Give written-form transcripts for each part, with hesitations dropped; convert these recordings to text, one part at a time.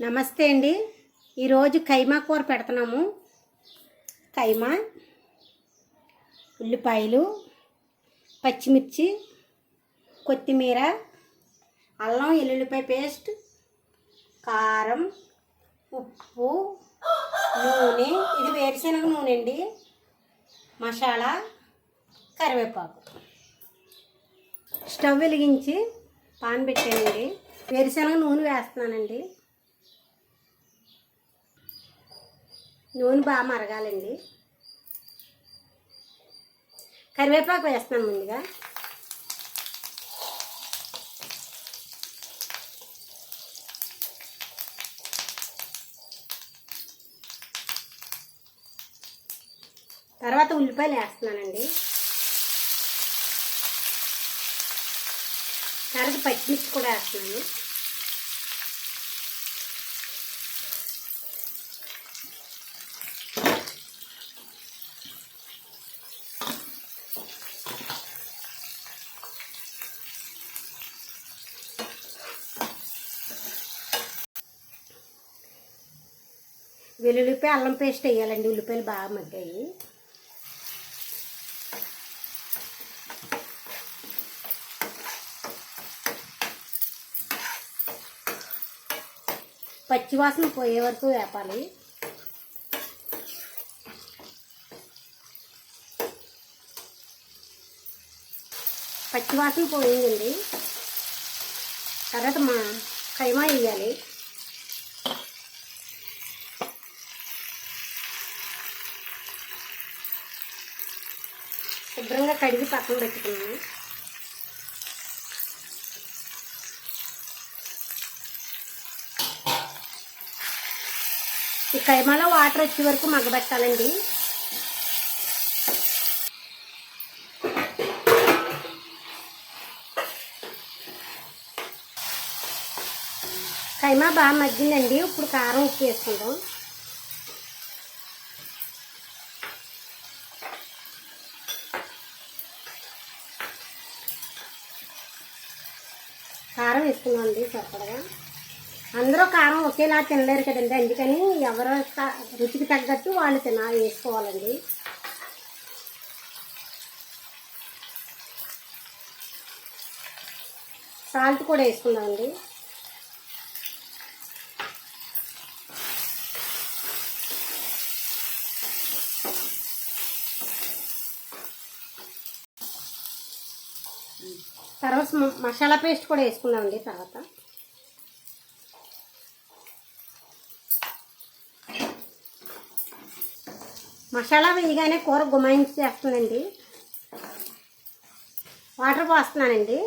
నమస్తే అండి. ఈరోజు కైమా కూర పెడుతున్నాము. కైమా, ఉల్లిపాయలు, పచ్చిమిర్చి, కొత్తిమీర, అల్లం వెల్లుల్లిపాయ పేస్ట్, కారం, ఉప్పు, నూనె, ఇది వేరుశనగ నూనె అండి, మసాలా, కరివేపాకు. స్టవ్ వెలిగించి పాన్ పెట్టానండి. వేరుశనగ నూనె వేస్తున్నానండి. నూనె బాగా మరగాలండి. కరివేపాకు వేస్తున్నాను ముందుగా. తర్వాత ఉల్లిపాయలు వేస్తున్నానండి. తర్వాత పచ్చిమిర్చి కూడా వేస్తున్నాను. వెల్లుల్లిపాయ అల్లం పేస్ట్ వేయాలండి. ఉల్లిపాయలు బాగా మగ్గాయి. పచ్చివాసన పోయే వరకు వేపాలి. పచ్చివాసన పోయిందండి. తర్వాత కైమా వేయాలి. శుభ్రంగా కడిగి పక్కన పెట్టుకున్నాను. ఈ కైమాలో వాటర్ వచ్చే వరకు మగ్గబెట్టాలండి. కైమా బాగా మగ్గిందండి. ఇప్పుడు కారం ఉప్పు వేసుకుందాం. కారం వేసుకున్నామండి సరిపడగా. అందరూ కారం ఒకేలా తినలేరు కదండి, అందుకని ఎవరో రుచికి తగ్గట్టు వాళ్ళు వేసుకోవాలండి. సాల్ట్ కూడా వేసుకుందామండి. తర్వాత మసాలా పేస్ట్ కూడా వేసుకుందామండి. తర్వాత మసాలా వేయగానే కూర గుమాయించేస్తుందండి. వాటర్ పోస్తున్నానండి.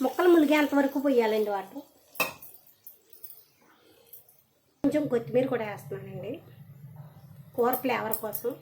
ముక్కలు ములిగేంత వరకు పోయాలండి వాటర్. కొంచెం కొత్తిమీర కూడా వేస్తున్నానండి కూర ఫ్లేవర్ కోసం.